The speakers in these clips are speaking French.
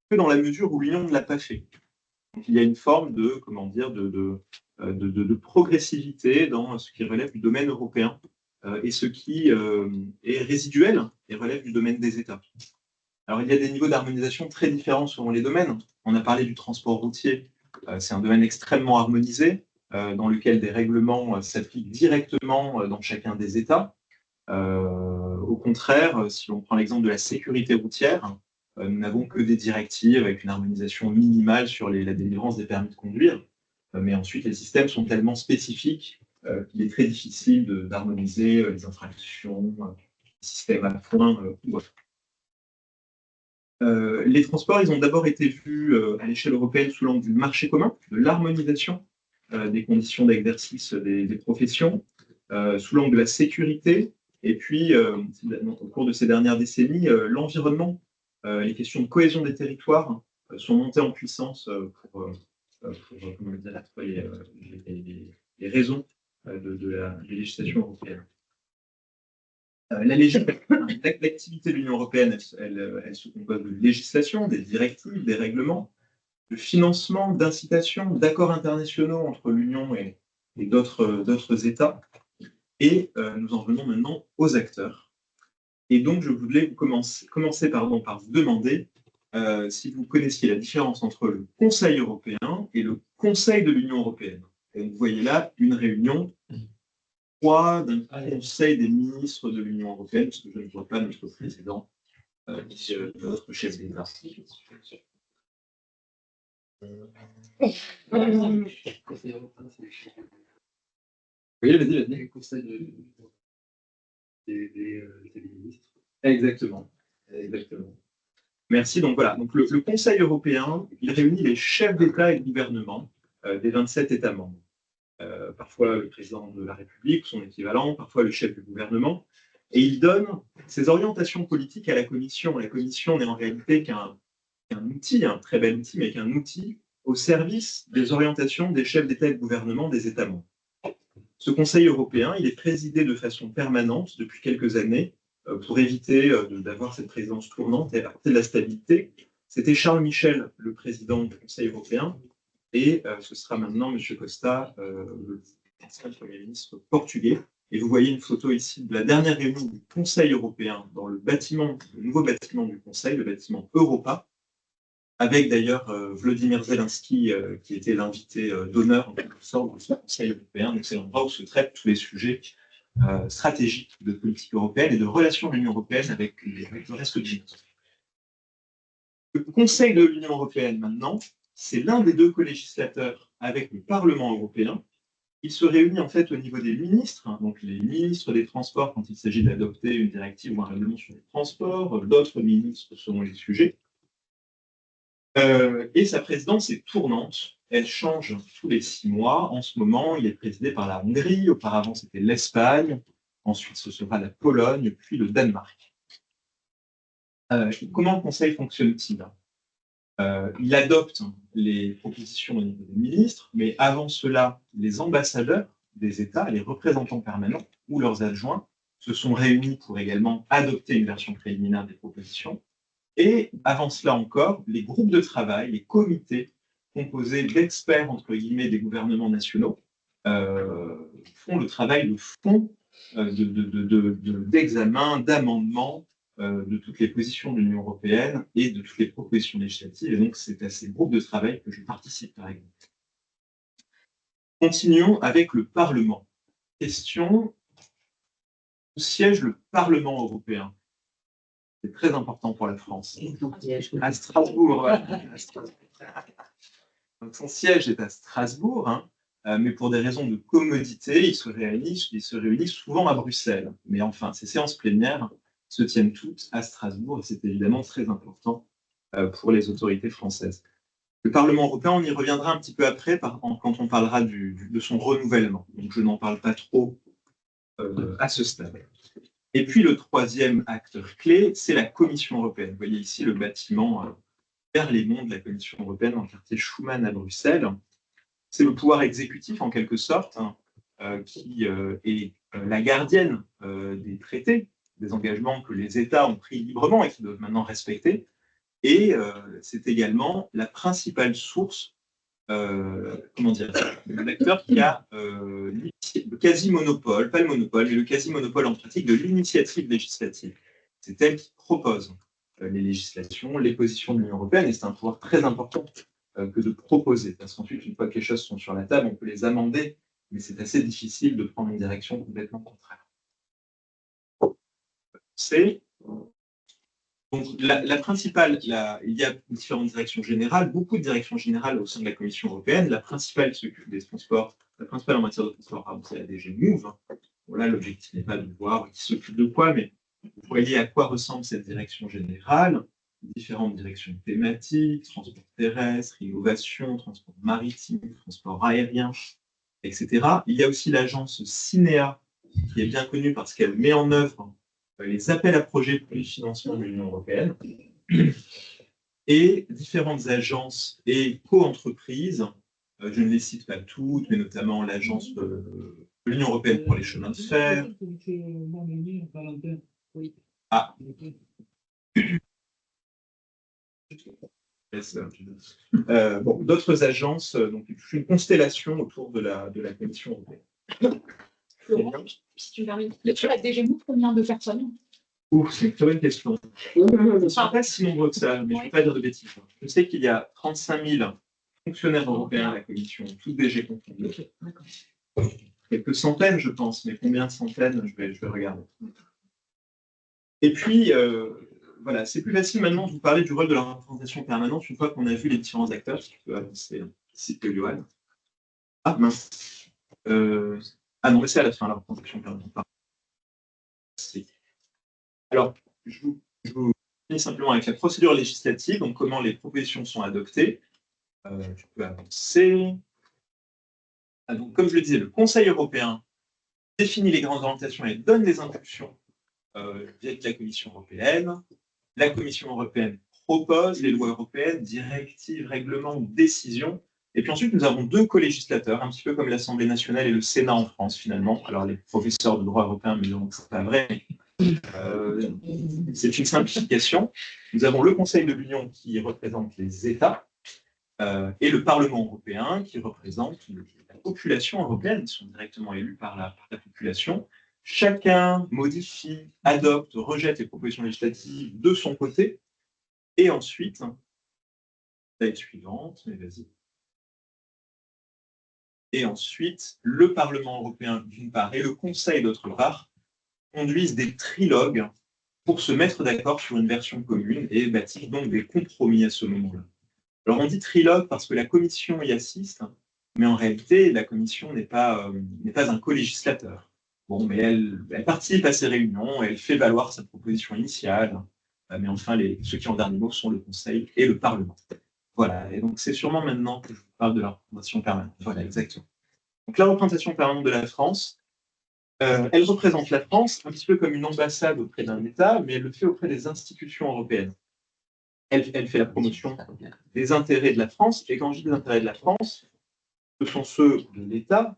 que dans la mesure où l'Union ne l'a pas fait. Donc, il y a une forme de, de progressivité dans ce qui relève du domaine européen et ce qui est résiduel et relève du domaine des États. Alors, il y a des niveaux d'harmonisation très différents selon les domaines. On a parlé du transport routier. C'est un domaine extrêmement harmonisé dans lequel des règlements s'appliquent directement dans chacun des États. Au contraire, si on prend l'exemple de la sécurité routière, nous n'avons que des directives avec une harmonisation minimale sur la délivrance des permis de conduire. Mais ensuite, les systèmes sont tellement spécifiques qu'il est très difficile d'harmoniser les infractions, les systèmes à points ou autres. Les transports, ils ont d'abord été vus à l'échelle européenne sous l'angle du marché commun, de l'harmonisation des conditions d'exercice des professions, sous l'angle de la sécurité, et puis, au cours de ces dernières décennies, l'environnement, les questions de cohésion des territoires sont montées en puissance pour comment dire, les raisons de la législation européenne. L'activité de l'Union européenne, elle se compose de législation, des directives, des règlements, de financement, d'incitation, d'accords internationaux entre l'Union et d'autres États. Et nous en venons maintenant aux acteurs. Et donc, je voulais commencer par vous demander si vous connaissiez la différence entre le Conseil européen et le Conseil de l'Union européenne. Et vous voyez là une réunion d'un Conseil des ministres de l'Union européenne, parce que je ne vois pas notre président ni notre chef d'État. Oui, vas-y. Le Conseil des ministres. Exactement. Merci. Donc voilà. Donc le Conseil européen, il réunit les chefs d'État et de gouvernement des 27 États membres. Parfois le président de la République, son équivalent, parfois le chef du gouvernement, et il donne ses orientations politiques à la Commission. La Commission n'est en réalité qu'un outil, un très bel outil, mais qu'un outil au service des orientations des chefs d'État et de gouvernement des États membres. Ce Conseil européen, il est présidé de façon permanente depuis quelques années pour éviter d'avoir cette présidence tournante et apporter de la stabilité. C'était Charles Michel, le président du Conseil européen, et ce sera maintenant M. Costa, le Premier ministre portugais. Et vous voyez une photo ici de la dernière réunion du Conseil européen dans le nouveau bâtiment du Conseil, le bâtiment Europa, avec d'ailleurs Volodymyr Zelensky, qui était l'invité d'honneur en quelque sorte de ce Conseil européen. Donc c'est l'endroit où se traitent tous les sujets stratégiques de politique européenne et de relations de l'Union européenne avec le reste du monde. Le Conseil de l'Union européenne, maintenant, c'est l'un des deux co-législateurs avec le Parlement européen. Il se réunit en fait au niveau des ministres, donc les ministres des Transports quand il s'agit d'adopter une directive ou un règlement sur les transports, d'autres ministres selon les sujets. Et sa présidence est tournante. Elle change tous les 6 mois. En ce moment, il est présidé par la Hongrie. Auparavant, c'était l'Espagne. Ensuite, ce sera la Pologne, puis le Danemark. Comment le Conseil fonctionne-t-il ? Il adopte les propositions au niveau des ministres, mais avant cela, les ambassadeurs des États, les représentants permanents ou leurs adjoints se sont réunis pour également adopter une version préliminaire des propositions. Et avant cela encore, les groupes de travail, les comités composés d'experts, entre guillemets, des gouvernements nationaux, font le travail de fond d'examen, d'amendement de toutes les positions de l'Union européenne et de toutes les propositions législatives. Et donc, c'est à ces groupes de travail que je participe, par exemple. Continuons avec le Parlement. Question, où siège le Parlement européen ? C'est très important pour la France. À Strasbourg. Donc, son siège est à Strasbourg, hein, mais pour des raisons de commodité, il se réunit souvent à Bruxelles. Mais enfin, ces séances plénières se tiennent toutes à Strasbourg, et c'est évidemment très important pour les autorités françaises. Le Parlement européen, on y reviendra un petit peu après quand on parlera de son renouvellement. Donc, je n'en parle pas trop à ce stade. Et puis, le troisième acteur clé, c'est la Commission européenne. Vous voyez ici le bâtiment vers les monts de la Commission européenne dans le quartier Schuman à Bruxelles. C'est le pouvoir exécutif, en quelque sorte, qui est la gardienne des traités, des engagements que les États ont pris librement et qui doivent maintenant respecter. Et c'est également la principale source, l'acteur qui a le quasi-monopole, pas le monopole, mais le quasi-monopole en pratique de l'initiative législative. C'est elle qui propose les législations, les positions de l'Union européenne, et c'est un pouvoir très important que de proposer, parce qu'ensuite, une fois que les choses sont sur la table, on peut les amender, mais c'est assez difficile de prendre une direction complètement contraire. Donc, la principale, il y a différentes directions générales, beaucoup de directions générales au sein de la Commission européenne. La principale s'occupe des transports, la principale en matière de transport, c'est la DG Move. Voilà, l'objectif n'est pas de voir qui s'occupe de quoi, mais vous voyez à quoi ressemble cette direction générale. Différentes directions thématiques, transport terrestre, innovation, transport maritime, transport aérien, etc. Il y a aussi l'agence CINEA, qui est bien connue parce qu'elle met en œuvre les appels à projets pour les financements de l'Union européenne, et différentes agences et co-entreprises. Je ne les cite pas toutes, mais notamment l'agence de l'Union européenne pour les chemins de fer. Ah. Bon, d'autres agences, donc une constellation autour de la Commission européenne. Florent, si tu me permets, sur la DG Move, combien de personnes? C'est une très bonne question. Je ne suis pas si nombreux que ça, mais je ne vais pas dire de bêtises. Je sais qu'il y a 35 000 fonctionnaires européens à la Commission, tous DG confondus. Quelques centaines, je pense, mais combien de centaines, je vais regarder. Et puis, voilà, c'est plus facile maintenant de vous parler du rôle de la représentation permanente une fois qu'on a vu les différents acteurs. Je peux avancer ici que Johan. Ah, mince. Ah non, mais c'est à la fin, la représentation permanente. Alors, je vous finis simplement avec la procédure législative, donc comment les propositions sont adoptées. Je peux avancer. Ah, donc, comme je le disais, le Conseil européen définit les grandes orientations et donne des impulsions via la Commission européenne. La Commission européenne propose les lois européennes, directives, règlements, décisions. Et puis ensuite, nous avons deux co-législateurs, un petit peu comme l'Assemblée nationale et le Sénat en France, finalement. Alors, les professeurs de droit européen me diront que ce n'est pas vrai. C'est une simplification. Nous avons le Conseil de l'Union qui représente les États et le Parlement européen qui représente la population européenne. Ils sont directement élus par la population. Chacun modifie, adopte, rejette les propositions législatives de son côté. Et ensuite, slide suivante, mais vas-y. Et ensuite, le Parlement européen d'une part et le Conseil d'autre part conduisent des trilogues pour se mettre d'accord sur une version commune et bâtir donc des compromis à ce moment-là. Alors on dit trilogue parce que la Commission y assiste, mais en réalité, la Commission n'est pas un co-législateur. Bon, mais elle participe à ces réunions, elle fait valoir sa proposition initiale, mais enfin, ceux qui ont dernier mot sont le Conseil et le Parlement. Voilà, et donc c'est sûrement maintenant que je vous parle de la représentation permanente. Voilà, exactement. Donc la représentation permanente de la France, elle représente la France un petit peu comme une ambassade auprès d'un État, mais elle le fait auprès des institutions européennes. Elle fait la promotion des intérêts de la France, et quand je dis des intérêts de la France, ce sont ceux de l'État,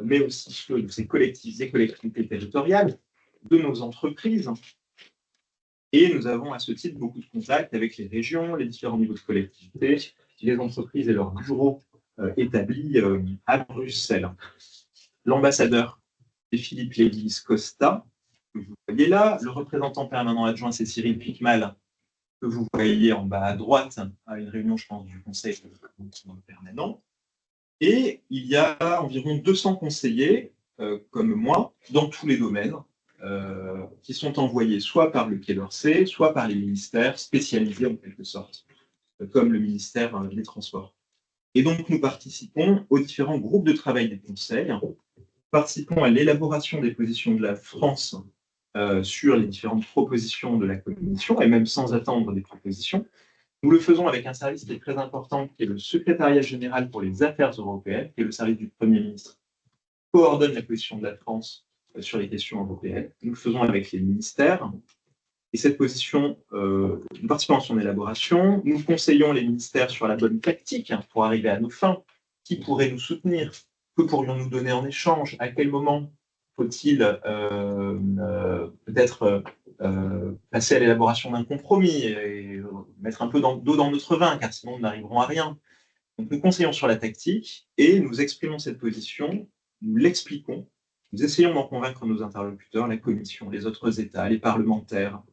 mais aussi ceux de ses collectivités territoriales, de nos entreprises. Et nous avons à ce titre beaucoup de contacts avec les régions, les différents niveaux de collectivités, les entreprises et leurs bureaux établis à Bruxelles. L'ambassadeur est Philippe Lévis-Costa, que vous voyez là. Le représentant permanent adjoint, c'est Cyril Piquemal, que vous voyez en bas à droite, à une réunion, je pense, du Conseil permanent. Et il y a environ 200 conseillers, comme moi, dans tous les domaines, qui sont envoyés soit par le Quai d'Orsay, soit par les ministères spécialisés en quelque sorte, comme le ministère des Transports. Et donc, nous participons aux différents groupes de travail des conseils, nous participons à l'élaboration des positions de la France sur les différentes propositions de la Commission, et même sans attendre des propositions. Nous le faisons avec un service qui est très important, qui est le Secrétariat général pour les affaires européennes, qui est le service du Premier ministre, qui coordonne la position de la France sur les questions européennes. Nous le faisons avec les ministères. Et cette position, nous participons à son élaboration. Nous conseillons les ministères sur la bonne tactique pour arriver à nos fins. Qui pourrait nous soutenir? Que pourrions-nous donner en échange? À quel moment faut-il peut-être passer à l'élaboration d'un compromis et mettre un peu d'eau dans notre vin, car sinon nous n'arriverons à rien. Donc nous conseillons sur la tactique et nous exprimons cette position, nous l'expliquons, nous essayons d'en convaincre nos interlocuteurs, la Commission, les autres États, les parlementaires,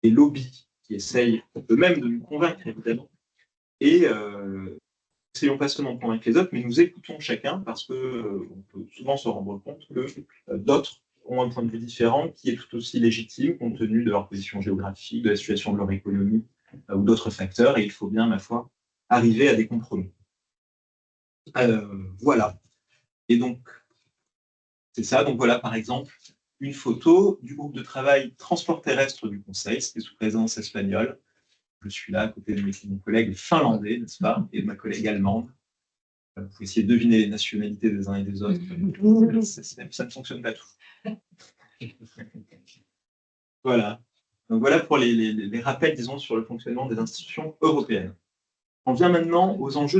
les lobbies qui essayent eux-mêmes de nous convaincre, évidemment. Et essayons pas seulement de convaincre les autres, mais nous écoutons chacun parce que on peut souvent se rendre compte que d'autres ont un point de vue différent qui est tout aussi légitime compte tenu de leur position géographique, de la situation de leur économie ou d'autres facteurs. Et il faut bien, ma foi, arriver à des compromis. Voilà. Et donc, c'est ça. Donc voilà, par exemple, une photo du groupe de travail transport terrestre du Conseil, c'était sous présidence espagnole. Je suis là à côté de mon collègue finlandais, n'est-ce pas, et de ma collègue allemande. Vous pouvez essayer de deviner les nationalités des uns et des autres. Ça ne fonctionne pas tout. Voilà. Donc voilà pour les rappels, disons, sur le fonctionnement des institutions européennes. On vient maintenant aux enjeux